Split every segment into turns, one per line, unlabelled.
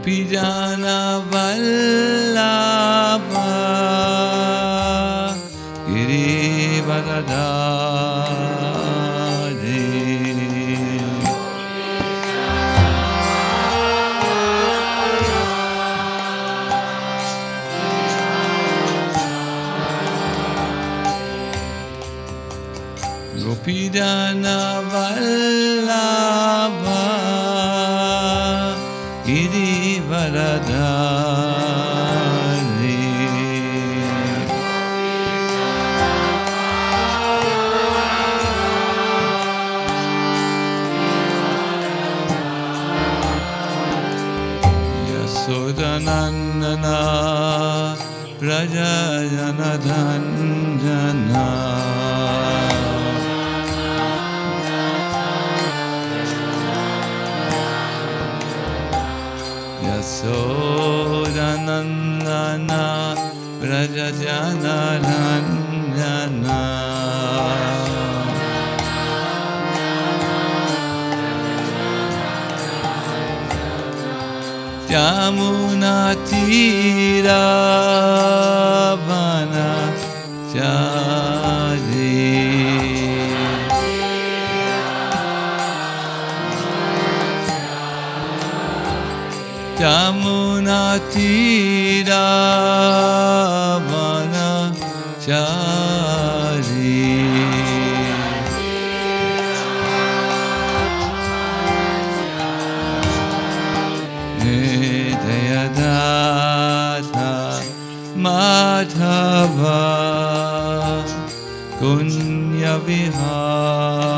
Gopijana Vallabha Girivardhari Gopijana Vallabha Girivardhari Yasodhanandana Prajajanadhanjana Yasodhanandana Prajajanadhanjana Yamunatira Vanachari Yamunatira Vanachari Jayadata Madhava Kunya Vihari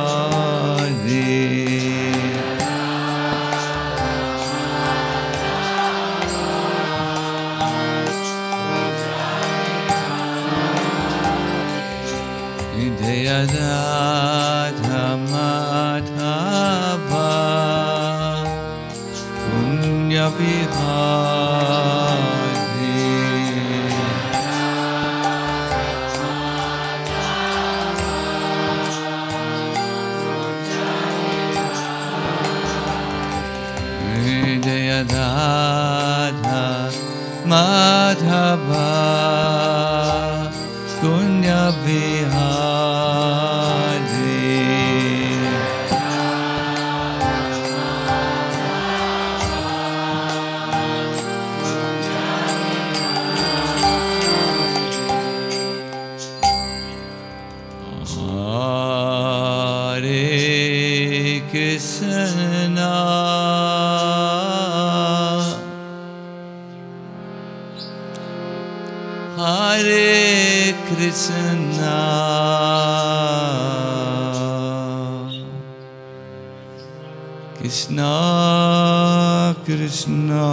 Jayadata Madhava Kunya Vihari Jayadata Madhava Kunya Vihari Hare Krishna Hare Krishna Krishna Krishna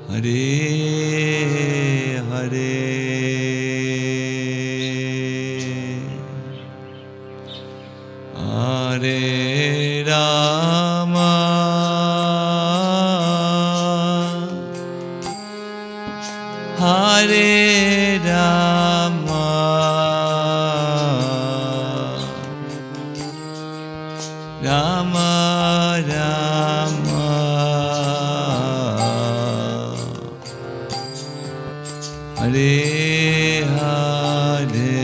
Hare Hare Hare Rama Hare Rama Rama Rama Hare Hare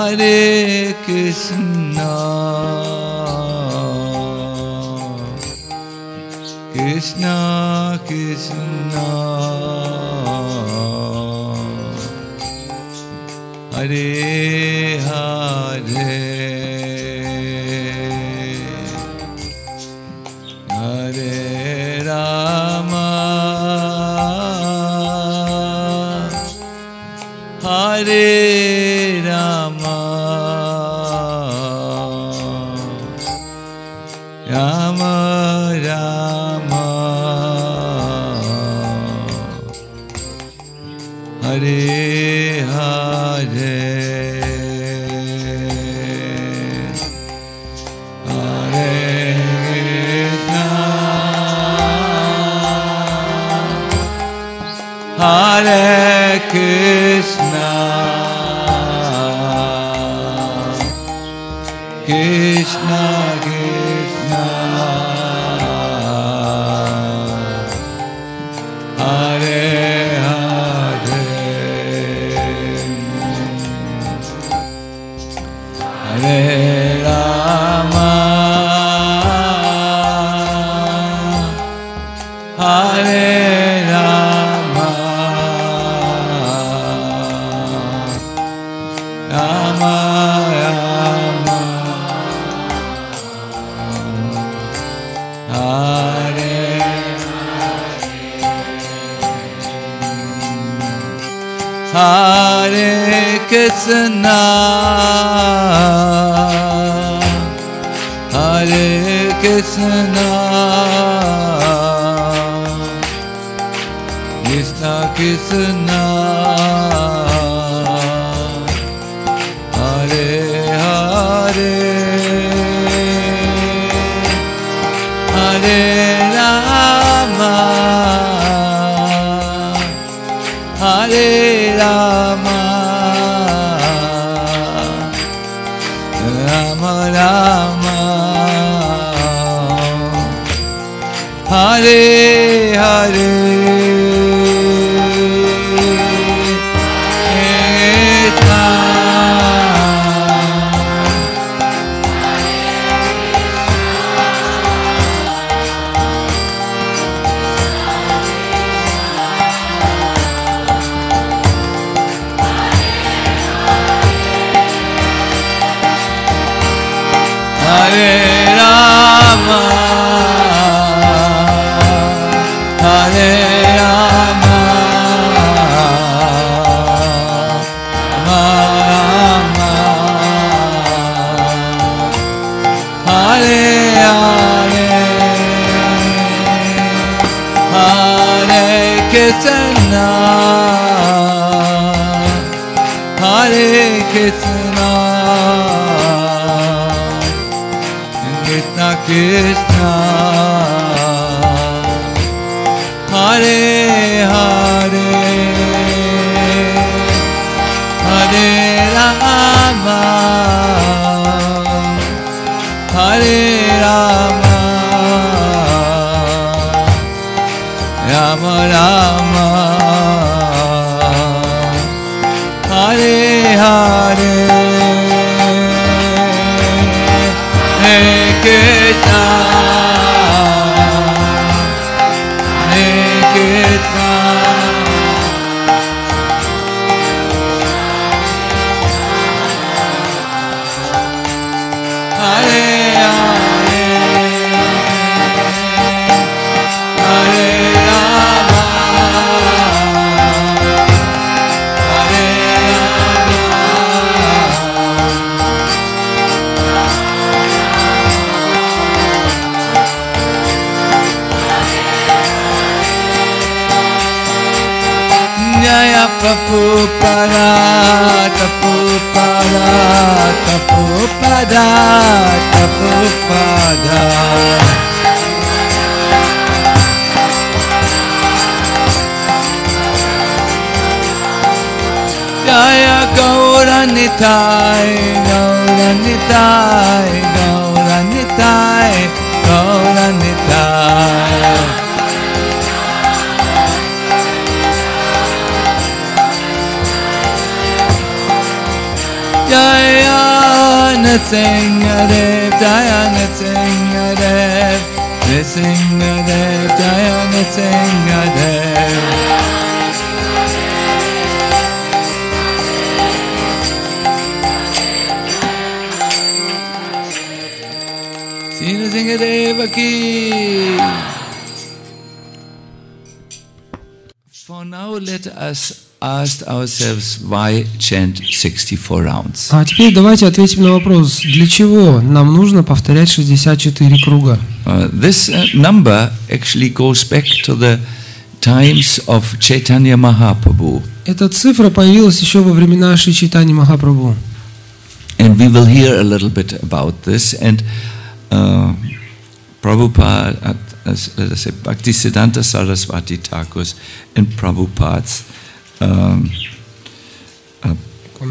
Hare Krishna, Krishna Krishna, Hare Hare, Hare Rama, Hare Rama, Rama Rama, Hare Hare, Hare Krishna, Krishna Krishna, Hare Hare, Hare Rama, Hare Rama, Rama Rama, Hare Hare Krishna, Hare Krishna, Krishna Krishna, Hare Hare, Hare Rama, Hare Rama, Rama Rama, Hare Hare, Hare Rama, Hare Rama, Rama Rama, Hare Hare, Hare Krishna, Hare Krishna, Krishna Krishna, Hare Hare, Hare Rama, Hare Rama, Rama Rama, Hare Hare, Hare Krishna, Hare Krishna, Hare Hare, Hare Rama, Hare Jaya Prabhupada, Prabhupada, Prabhupada, Prabhupada. Jaya Gauranitai, Gauranitai, Gauranitai, Gauranitai. Jaya Nrsimhadev, Jaya Nrsimhadev, Nrsimhadev, Jaya Nrsimhadev. Sri Nrsimhadev ki. For now, let us ask ourselves why chant 64 rounds.
А теперь давайте ответим на вопрос, для чего нам нужно повторять 64 круга?
This number actually goes back to the times of Chaitanya Mahaprabhu.
Эта цифра появилась еще во времена Шри Чайтаньи Махапрабху.
And we will hear a little bit about this. And Prabhupada, let us say, Bhaktisiddhanta Saraswati Thakur's and Prabhupada's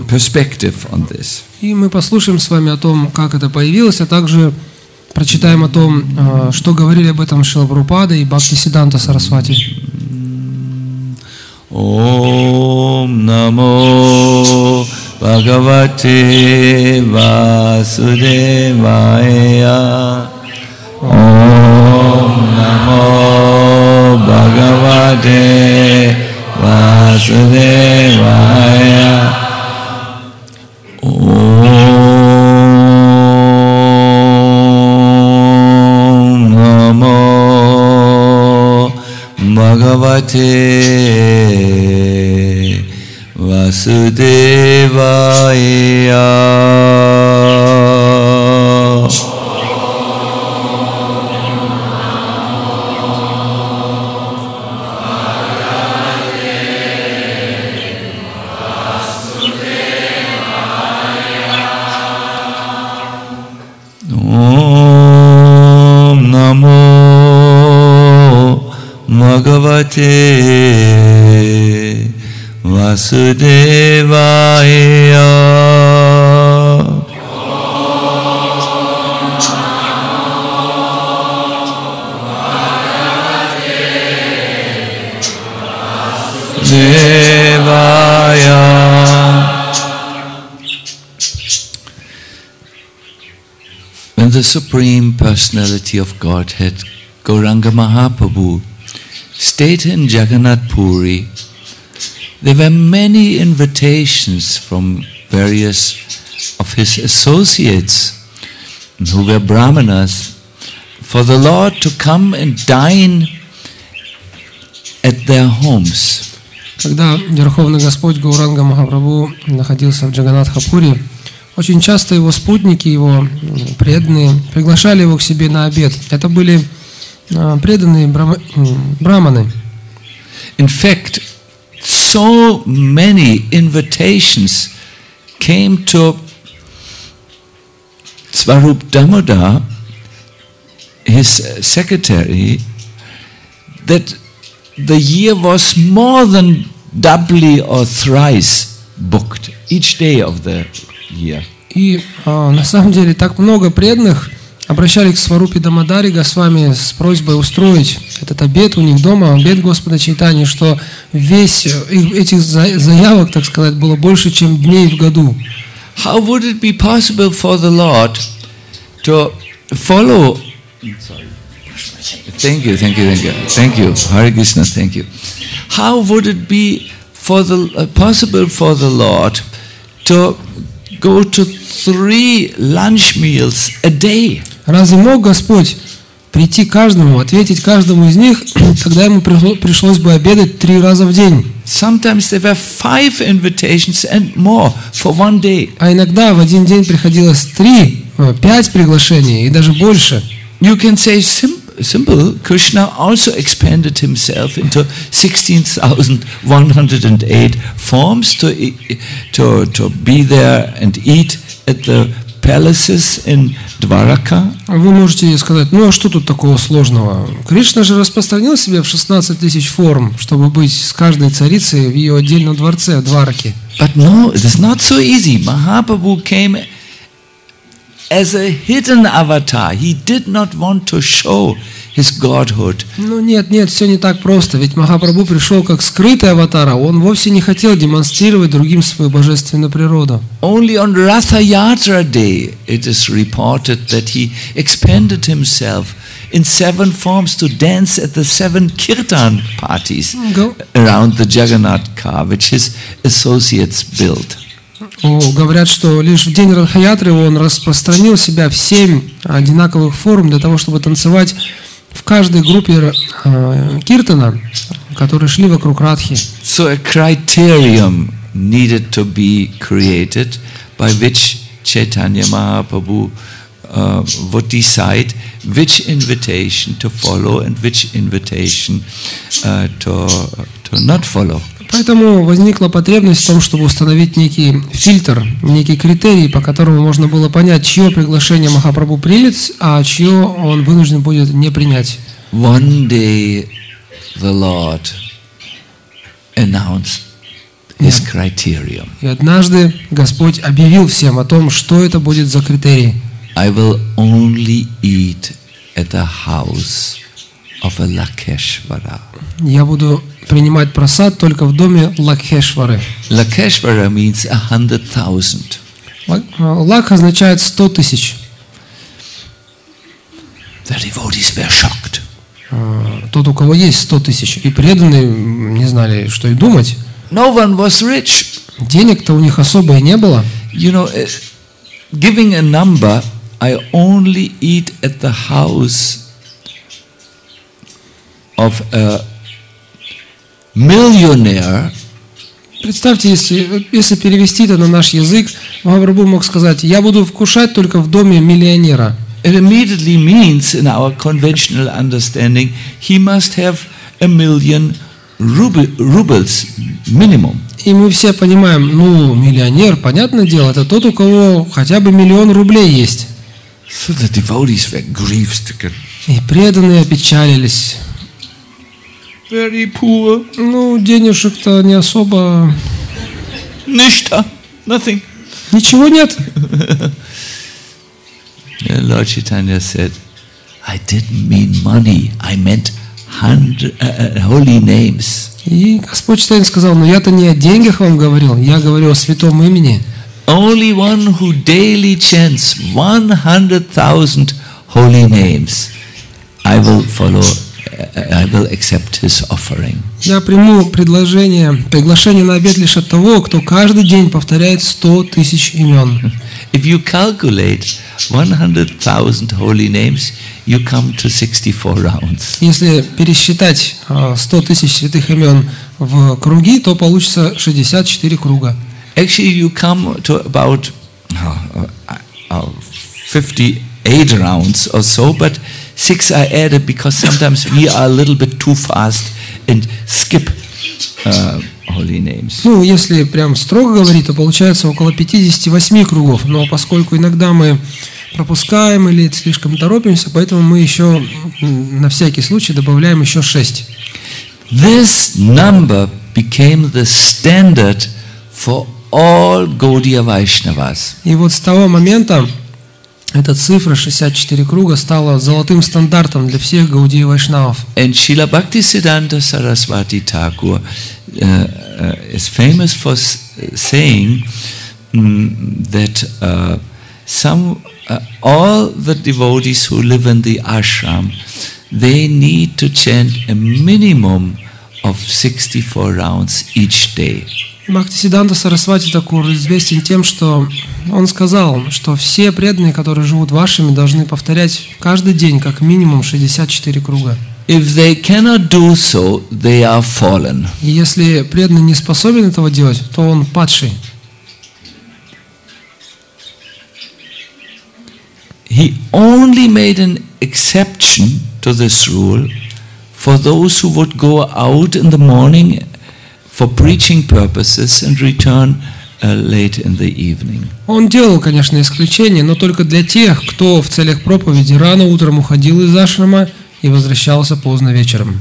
perspective on this.
И мы послушаем с вами о том, как это появилось, а также прочитаем о том, что говорили об этом Шрила Прабхупада и Бхактисиддханта Сарасвати.
Om Namo Bhagavate Vasudevaya. Om Namo Bhagavate Vasudevaya. Om Namo Bhagavate Vasudevaya. Om Namo Bhagavate Vasudevaya. Devaya. When the Supreme Personality of Godhead, Gauranga Mahaprabhu, stayed in Jagannath Puri, there were many invitations from various of his associates who were Brahmanas for the Lord to come and dine at their homes.
Когда Верховный Господь Гауранга Махапрабху находился в Джаганнатха-Пури, очень часто его спутники, его преданные, приглашали его к себе на обед. Это были преданные браманы.
In fact, so many invitations came to Svarup Damodar, his secretary, that the year was more than doubly or thrice booked each day of the year.
И на самом деле так много преданных обращались к Сварупе Дамодари Госвами с просьбой устроить этот обед у них дома, обед Господа Чайтаньи, что весь этих заявок, так сказать, было больше, чем дней в году.
How would it be possible for the Lord to follow? Thank you. Hare Krishna, thank you. How would it be possible for the Lord to go to 3 lunch meals a day?
Разве мог Господь прийти каждому, ответить каждому из них, когда ему пришлось бы обедать 3 раза в день?
Sometimes there were 5 invitations and more for one day.
А иногда в один день приходилось 5 приглашений и даже больше.
You can say simple, Krishna also expanded himself into 16,108 forms to be there and eat at the palaces in Dwaraka.
Вы можете сказать, ну а что тут такого сложного? Кришна же распространил себя в 16 тысяч форм, чтобы быть с каждой царицей в ее отдельном дворце, в Двараке.
But no, it is not so easy. Mahaprabhu came as a hidden avatar. He did not want to show his godhood.
Ну нет, все не так просто. Ведь Махапрабху пришел как скрытый аватар, а он вовсе не хотел демонстрировать другим свою божественную природу.
Only on Ratha Yatra day it is reported that he expanded himself in 7 forms to dance at the 7 kirtan parties around the Jagannath car, which his associates built.
Говорят, что лишь в день Радха-ятры он распространил себя в 7 одинаковых форм для того, чтобы танцевать в каждой группе киртана, которые шли вокруг Радхи.
So a criterion needed to be created by which Chaitanya Mahaprabhu would decide which invitation to follow and which invitation to not follow.
Поэтому возникла потребность в том, чтобы установить некий фильтр, некий критерий, по которому можно было понять, чье приглашение Махапрабху примет, а чье он вынужден будет не принять.
One day the Lord announced his criterion.
И однажды Господь объявил всем о том, что это будет за критерий.
I will only eat at the house of a Lakeshvara.
Я буду принимать прасад только в доме Лакхешвары.
Lakeshvara means 100,000.
Лак означает 100 тысяч.
The devotees were shocked.
Тот, у кого есть 100 тысяч, и преданные не знали, что и думать.
No one was rich.
Денег-то у них особо и не было.
You know, giving a number, I only eat at the house of a millionaire.
Представьте, если перевести это на наш язык, Махапрабху мог сказать: я буду вкушать только в доме миллионера.
It immediately means, in our conventional understanding, he must have 1 million rubles minimum.
И мы все понимаем, миллионер, понятное дело, это тот, у кого хотя бы 1 000 000 рублей есть.
So the devotees were grief-stricken.
И преданные опечалились.
Very poor.
Денежек-то не особо.
Nishta, nothing.
Ничего нет.
Lord Chaitanya said, I didn't mean money, I meant holy names.
И Господь Чайтанья сказал: я-то не о деньгах вам говорил, я говорю о святом имени.
Only one who daily chants 100,000 holy names, I will accept his offering.
Я приму приглашение на обед лишь от того, кто каждый день повторяет 100 тысяч имен.
If you calculate 100,000 holy names, you come to 64 rounds.
Если пересчитать 100 тысяч святых имен в круги, то получится 64 круга.
Actually, you come to about 58 rounds or so, but 6 I added because sometimes we are a little bit too fast and skip holy names.
Если прям строго говорить, то получается около 58 кругов, но поскольку иногда мы пропускаем или слишком торопимся, поэтому мы еще на всякий случай добавляем еще 6.
This number became the standard for all Gaudiya Vaishnavas.
И вот с того момента эта цифра 64 круга стала золотым стандартом для всех Гаудия Вайшнавов.
And Srila Bhaktisiddhanta Saraswati Thakur is famous for saying that all the devotees who live in the ashram, they need to chant a minimum of 64 rounds each day.
Бхактисиддханта Сарасвати Тхакур известен тем, что он сказал, что все преданные, которые живут в ашраме, должны повторять каждый день как минимум 64 круга.
If they cannot do so, they are fallen.
И если преданный не способен этого делать, то он падший.
He only made an exception to this rule for those who would go out in the morning for preaching purposes and return late in the evening.
Он делал, конечно, исключение, но только для тех, кто в целях проповеди рано утром уходил из ашрама и возвращался поздно вечером.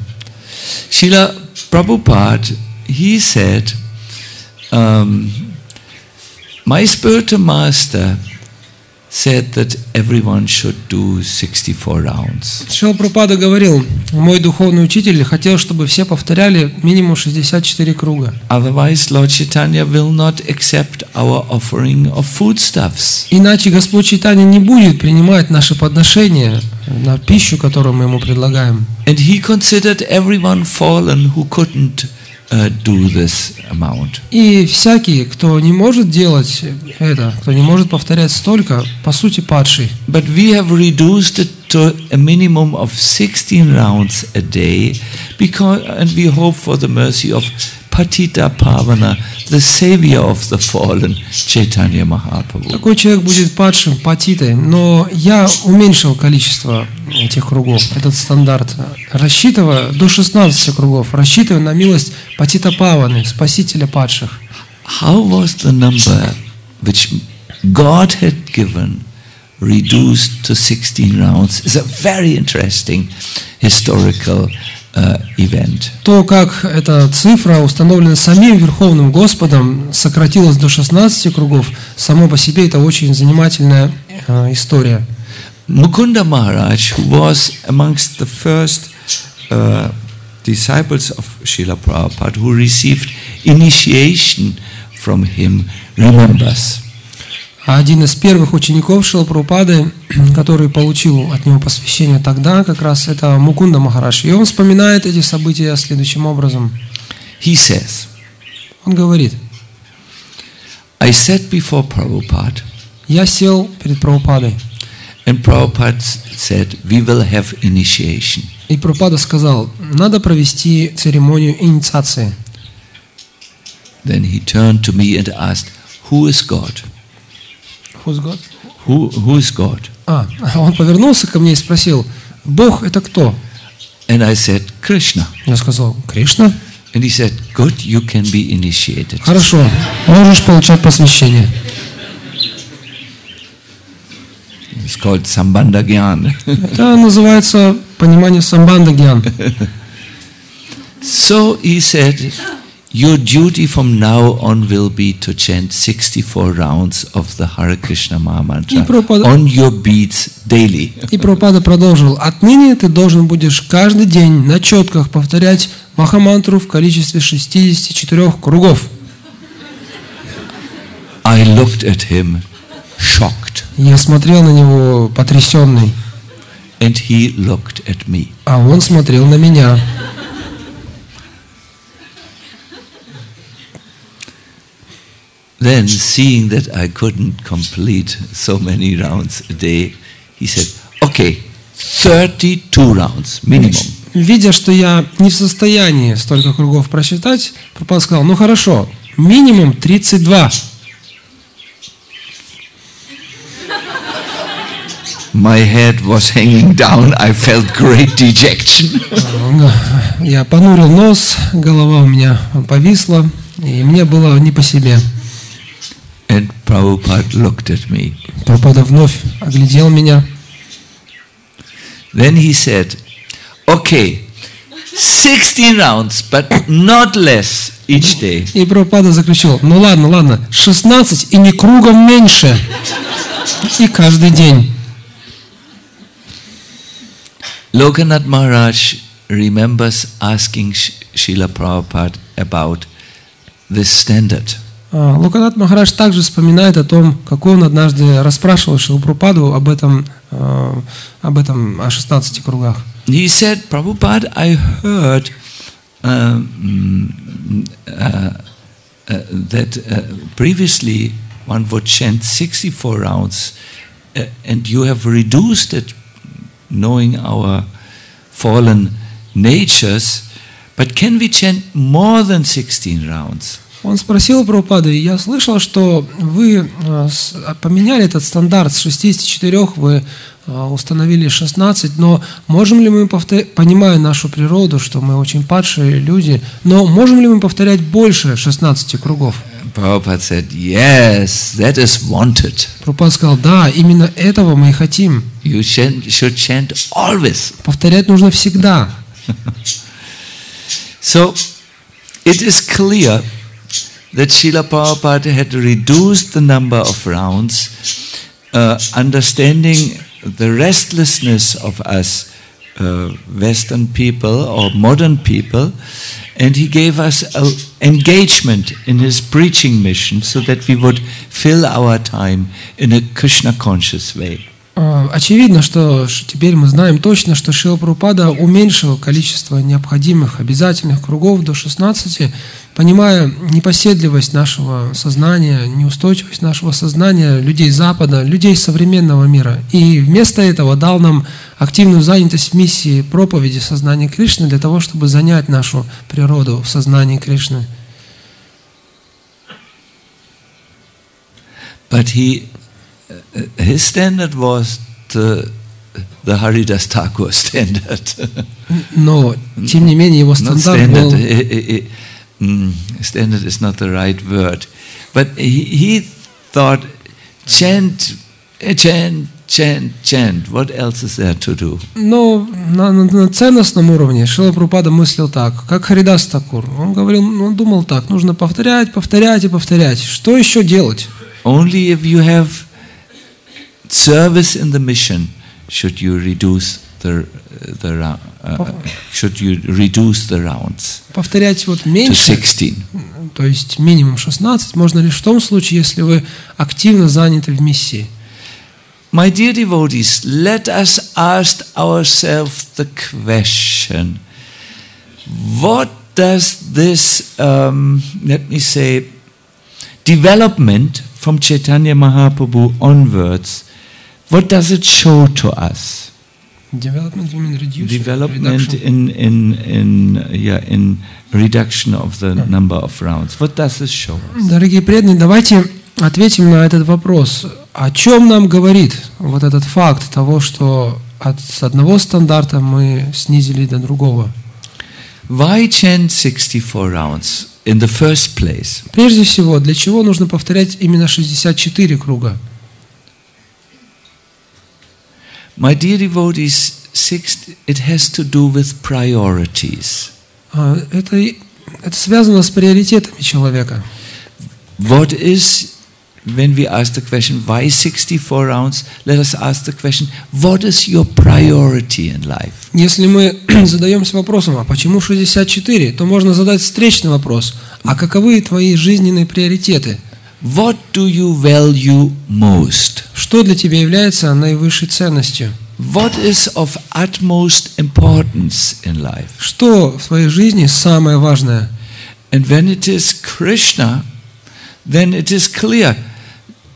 Srila Prabhupada, he said, my spiritual master said that everyone should do 64 rounds.
Шрила Прабхупада говорил, мой духовный учитель хотел, чтобы все повторяли минимум 64 круга.
Otherwise, Lord Chaitanya will not accept our offering of foodstuffs.
Иначе Господь Чайтанья не будет принимать наши подношения на пищу, которую мы ему предлагаем.
And he considered everyone fallen who couldn't do this amount.
И всякий, кто не может делать это, кто не может повторять столько, по сути падший.
But we have reduced it to a minimum of 16 rounds a day, and we hope for the mercy of Patita Pavana, the savior of the fallen, Chaitanya Mahaprabhu.
Такой человек будет падшим, патитой, но я уменьшил количество этих кругов, этот стандарт, рассчитывая до 16 кругов, рассчитывая на милость Патита Паваны, спасителя падших.
How was the number which God had given reduced to 16 rounds? It's a very interesting historical event.
То, как эта цифра, установленная самим Верховным Господом, сократилась до 16 кругов, само по себе это очень занимательная история.
Mukunda Maharaj, who was amongst the first disciples of Srila Prabhupada, who received initiation from him, remembers.
Один из первых учеников Шрилы Прабхупады, который получил от него посвящение тогда, как раз это Мукунда Махарадж. И он вспоминает эти события следующим образом.
He says,
Он говорит,
I sat before Prabhupada,
я сел перед Прабхупадой,
and Prabhupada said, we will have initiation.
и Прабхупада сказал, надо провести церемонию инициации.
Then he turned to me and asked, who is God?
Who's God?
Who is God?
Он повернулся ко мне и спросил, Бог это кто?
And I said, Krishna.
Я сказал, Кришна.
And he said, good, you can be initiated.
Хорошо, можешь получать посвящение.
It's called Sambandha Gyan.
Это называется понимание самбанда гьян.
So he said, your duty from now on will be to chant 64 rounds of the Hare Krishna Maha Mantra on your beats daily.
И Прабхупада продолжил, отныне ты должен будешь каждый день на четках повторять Махамантру в количестве 64 кругов.
I looked at him, shocked.
Я смотрел на него потрясенный.
And he looked at me.
А он смотрел на меня.
Then, seeing that I couldn't complete so many rounds a day, he said, okay, 32 rounds, minimum.
Видя, что я не в состоянии столько кругов просчитать, Прабхупада сказал, ну хорошо, минимум 32.
My head was hanging down, I felt great dejection.
Я понурил нос, голова у меня повисла, и мне было не по себе.
And Prabhupada looked at me.
Прабхупада вновь оглядел меня.
Then he said, okay, 16 rounds, but not less each day.
И Прабхупада заключил, ну ладно, 16 и не кругом меньше. И каждый день.
Lokanath Maharaj remembers asking Srila Prabhupada about this standard.
Локанат Махарадж также вспоминает о том, как он однажды расспрашивал Шрилу Прабхупаду об этом, о 16 кругах.
He said, Prabhupada, I heard that previously one would chant 64 rounds, and you have reduced it, knowing our fallen natures, but can we chant more than 16 rounds?
Он спросил Прабхупады, я слышал, что вы поменяли этот стандарт с 64, вы установили 16, но можем ли мы понимая нашу природу, что мы очень падшие люди, но можем ли мы повторять больше 16 кругов?
Prabhupada said, yes, that is wanted.
Прабхупада сказал, да, именно этого мы и хотим.
You should chant always.
Повторять нужно всегда.
So, it is clear that Srila Prabhupada had reduced the number of rounds understanding the restlessness of us Western people or modern people, and he gave us an engagement in his preaching mission so that we would fill our time in a Krishna-conscious way.
Очевидно, что теперь мы знаем точно, что Шрила Прабхупада уменьшил количество необходимых обязательных кругов до 16, понимая непоседливость нашего сознания, неустойчивость нашего сознания, людей Запада, людей современного мира. И вместо этого дал нам активную занятость в миссии проповеди сознания Кришны для того, чтобы занять нашу природу в сознании Кришны.
But his standard was the Haridas Thakur standard.
Но, тем не менее, его стандарт был...
Standard is not the right word. But he thought, chant. What else is there to do?
Но на ценностном уровне Шрила Прабхупада мыслил так, как Харидас Такур. Он думал так, нужно повторять. Что еще делать?
Only if you have service in the mission should you reduce the rounds.
Повторять меньше,
to 16.
То есть минимум 16, можно лишь в том случае, если вы активно заняты в миссии.
My dear devotees, let us ask ourselves the question: what does this, let me say, development from Chaitanya Mahaprabhu onwards, what does it show to us?
Development
in reduction of the number of rounds. What does this show us?
Дорогие преданные, давайте ответим на этот вопрос. О чем нам говорит вот этот факт того, что с одного стандарта мы снизили до другого?
Why chant 64 rounds in the first place?
Прежде всего, для чего нужно повторять именно 64 круга?
My dear devotees, it has to do with priorities.
Это связано с приоритетами человека.
What is, when we ask the question, why 64 rounds? Let us ask the question, what is your priority in life?
Если мы задаемся вопросом, а почему 64, то можно задать встречный вопрос. А каковы твои жизненные приоритеты?
What do you value most?
Что для тебя является наивысшей ценностью?
What is of utmost importance in life?
Что в твоей жизни самое важное?
And when it is Krishna, then it is clear.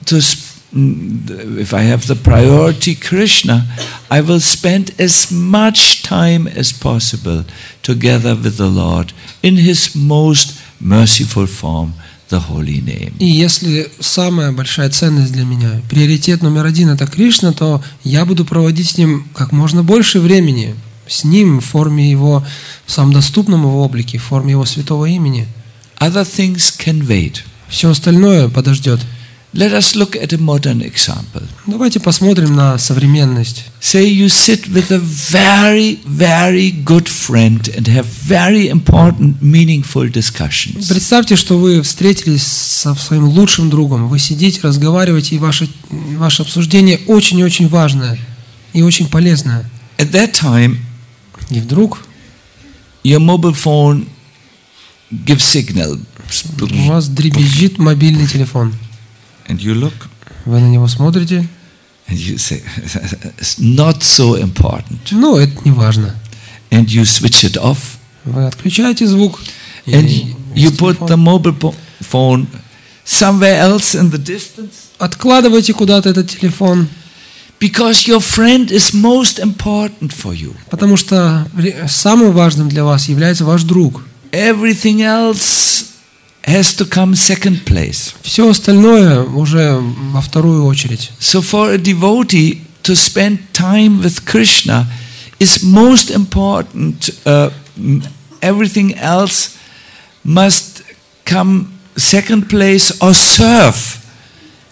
If I have the priority Krishna, I will spend as much time as possible together with the Lord in His most merciful form, the holy name.
И если самая большая ценность для меня, приоритет номер один — это Кришна, то я буду проводить с Ним как можно больше времени, с Ним в форме Его, в самом доступном Его облике, в форме Его святого имени.
Other things can wait.
Все остальное подождет.
Let us look at a modern example.
Давайте посмотрим на современность.
Say you sit with a very, very good friend and have very important, meaningful discussions.
Представьте, что вы встретились со своим лучшим другом. Вы сидите, разговариваете, и ваше обсуждение очень-очень важное и очень полезное.
At that time,
и вдруг
your mobile phone gives signal.
У вас дребезжит мобильный телефон.
And you look.
Вы на него смотрите.
And you say, it's not so important.
Ну, это не важно.
And you switch it off.
Вы отключаете звук.
And you put the mobile phone somewhere else in the distance.
Откладывайте куда-то этот телефон.
Because your friend is most important for you.
Потому что самым важным для вас является ваш друг.
Everything else has to come second place.
Все остальное уже во вторую очередь.
So for a devotee to spend time with Krishna is most important. Everything else must come second place or serve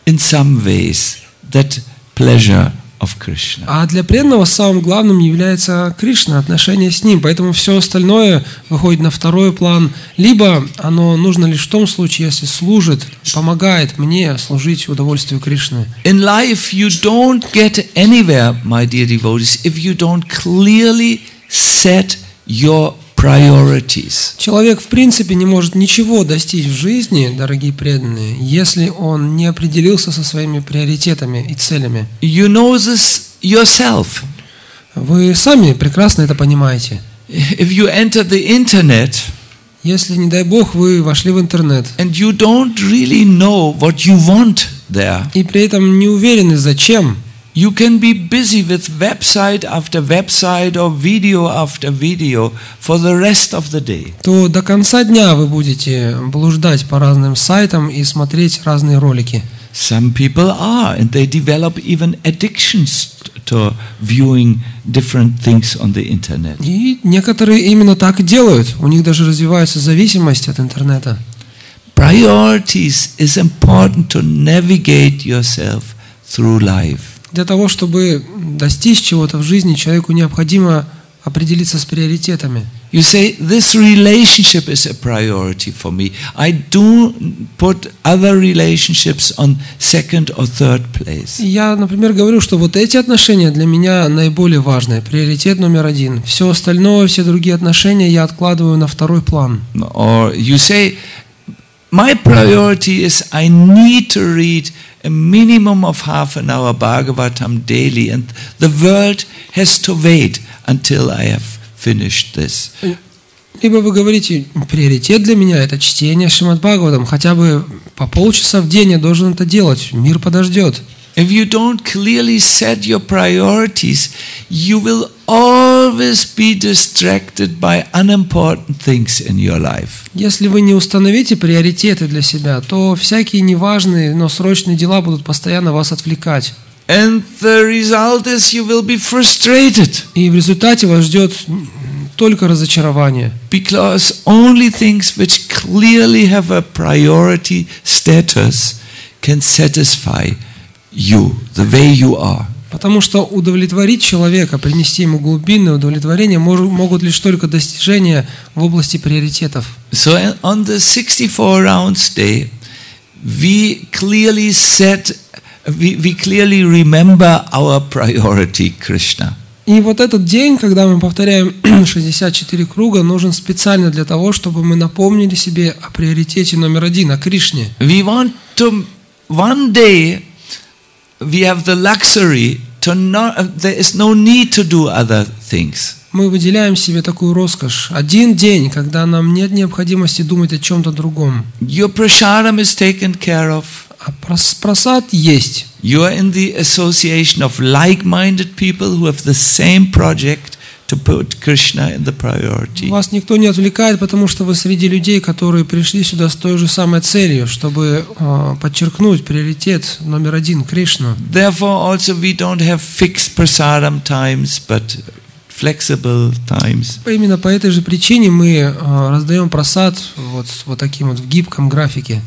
in some ways that pleasure of Krishna.
А для преданного самым главным является Кришна, отношения с Ним. Поэтому все остальное выходит на второй план. Либо оно нужно лишь в том случае, если служит, помогает мне служить удовольствию Кришны.
In life, you don't get anywhere, my dear devotees, if you don't clearly set your priorities.
Человек, в принципе, не может ничего достичь в жизни, дорогие преданные, если он не определился со своими приоритетами и целями.
You know this yourself.
Вы сами прекрасно это понимаете.
If you enter the internet,
Если, не дай Бог, вы вошли в интернет,
and you don't really know what you want there,
и при этом не уверены, зачем,
you can be busy with website after website or video after video for the rest of the day.
то до конца дня вы будете блуждать по разным сайтам и смотреть разные ролики.
Some people are, and they develop even addictions to viewing different things on the internet.
И некоторые именно так и делают. У них даже развивается зависимость от интернета.
Priorities is important to navigate yourself through life.
Для того, чтобы достичь чего-то в жизни, человеку необходимо определиться с приоритетами.
You say, this relationship is a priority for me. I do put other relationships on second or third place.
Я, например, говорю, что вот эти отношения для меня наиболее важные, приоритет номер один. Все остальное, все другие отношения я откладываю на второй план.
Or you say, my priority is I need to read a minimum of half an hour Bhagavatam daily, and the world has to wait until I have finished this.
Либо вы говорите, приоритет для меня это чтение Шримад Бхагаватам, хотя бы по полчаса в день я должен это делать, мир подождет.
If you don't clearly set your priorities, you will always be distracted by unimportant things in your life.
Если вы не установите приоритеты для себя, то всякие неважные, но срочные дела будут постоянно вас отвлекать.
And the result is you will be frustrated.
И в результате вас ждет только разочарование.
Because only things which clearly have a priority status can satisfy you, the way you are.
Потому что удовлетворить человека, принести ему глубинное удовлетворение могут лишь только достижения в области приоритетов.
So on the 64 rounds day, we clearly remember our priority, Krishna.
И вот этот день, когда мы повторяем 64 круга, нужен специально для того, чтобы мы напомнили себе о приоритете номер один, о Кришне.
We want to, one day, we have the luxury to not, there is no need to do other things.
Мы выделяем себе такую роскошь. Один день, когда нам нет необходимости думать о чем-то другом.
Your prasadam is taken care of.
А прасад есть.
You are in the association of like-minded people who have the same project to put Krishna in the priority.
Вас никто не отвлекает, потому что вы среди людей, которые пришли сюда с той же самой целью, чтобы подчеркнуть приоритет номер один Кришну.
Therefore, also we don't have fixed prasadam times, but flexible times.
Именно по этой же причине мы раздаем прасад вот таким вот в гибком графике.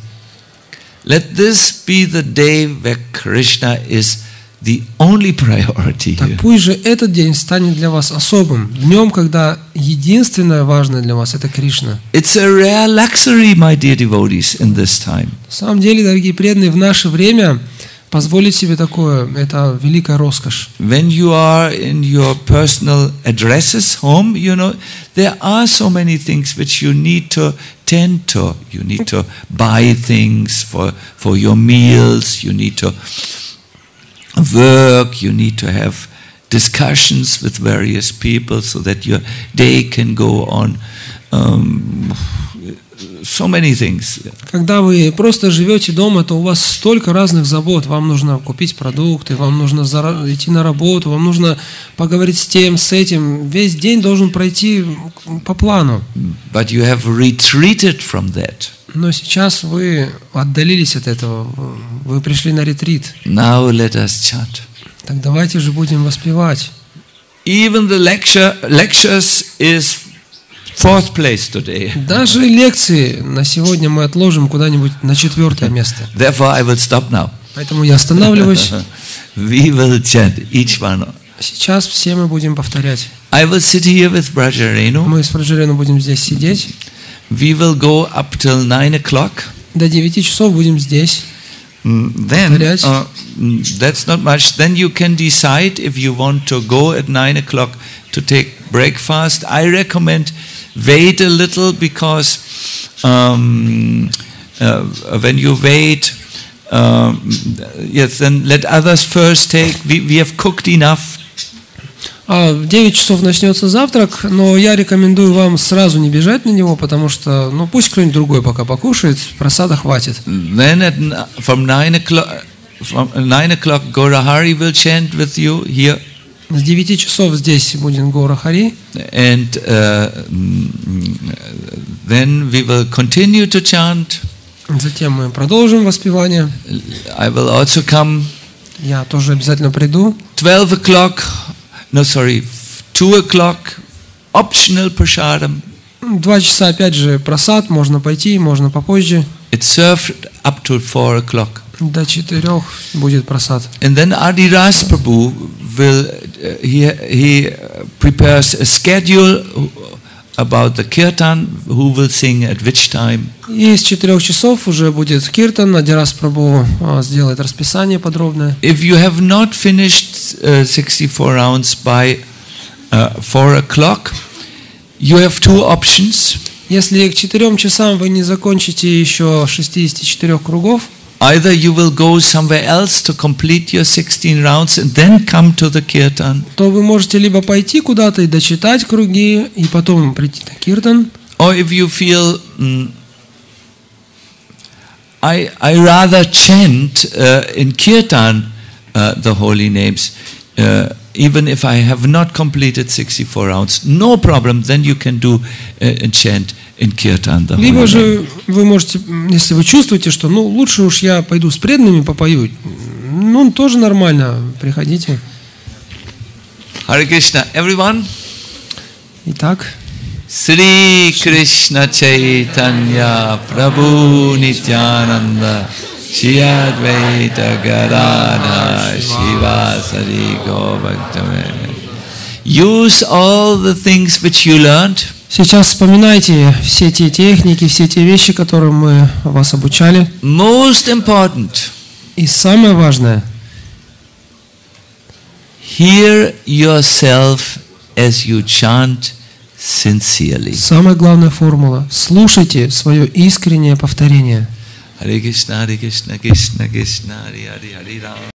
Let this be the day where Krishna is the only priority.
Так пусть же этот день станет для вас особым днем, когда единственное важное для вас это Кришна.
It's a rare luxury, my dear devotees, in this time.
На самом деле, дорогие преданные, в наше время позволить себе такое – это великая роскошь.
When you are in your personal addresses home, you know, there are so many things which you need to tend to. You need to buy things for your meals, you need to work, you need to have discussions with various people so that your day can go on. So many things.
Когда вы просто живете дома, то у вас столько разных забот. Вам нужно купить продукты, вам нужно идти на работу, вам нужно поговорить с тем, с этим. Весь день должен пройти по плану.
But you have retreated from that.
Но сейчас вы отдалились от этого. Вы пришли на ретрит.
Now let us chant.
Так давайте же будем воспевать.
Even the lectures is fourth place today.
Даже лекции на сегодня мы отложим куда-нибудь на 4-е место.
Therefore, I will stop now.
Поэтому я останавливаюсь.
We will chant each one.
Сейчас все мы будем повторять.
I will sit here with Brother Renu.
Мы с Браджарену будем здесь сидеть.
We will go up till 9 o'clock.
До 9 часов будем здесь.
Then, that's not much. Then you can decide if you want to go at 9 o'clock to take breakfast. I recommend wait a little because when you wait, yes, then let others first take. We have cooked enough.
В 9 часов начнется завтрак, но я рекомендую вам сразу не бежать на него, потому что, ну, пусть кто-нибудь другой пока покушает, просада хватит.
Then from 9 o'clock, Gora Hari will chant with you here.
С 9 часов здесь будет Гора Хари.
And then we will continue to chant.
Затем мы продолжим воспевание.
I will also come.
Я тоже обязательно приду.
12 o'clock. No, sorry, 2 o'clock, optional prasadam.
2 часа, опять же, просад, можно пойти, можно попозже.
It's served up to 4 o'clock.
До 4 будет просад.
And then Adi Ras Prabhu will, he prepares a schedule about the kirtan, who will sing at which time.
И с 4 часов уже будет киртан, Ади Рас Прабху сделает расписание подробное.
If you have not finished 64 rounds by 4 o'clock, you have two options.
Если к 4 часам вы не закончите еще 64 кругов,
either you will go somewhere else to complete your 16 rounds and then come to the kirtan,
то вы можете либо пойти куда-то и дочитать круги, и потом прийти на киртан.
or if you feel I rather chant in kirtan the holy names, even if I have not completed 64 rounds, no problem. Then you can do and chant in kirtan the holy
Либо
name.
же вы можете, если вы чувствуете, что ну лучше уж я пойду с преданными попою, ну тоже нормально, приходите.
Hare Krishna, everyone.
Итак,
Sri Krishna Chaitanya Prabhu Nityananda Shri Advaita Gadadhara Shivasari Govardhana. Use all the things which you learned.
сейчас вспоминайте все те техники, все те вещи, которым мы вас обучали.
Most important,
И самое важное,
hear yourself as you chant sincerely.
самая главная формула, слушайте свое искреннее повторение.
Hare Krishna, Krishna Krishna, Hare Hare, Hare Rama.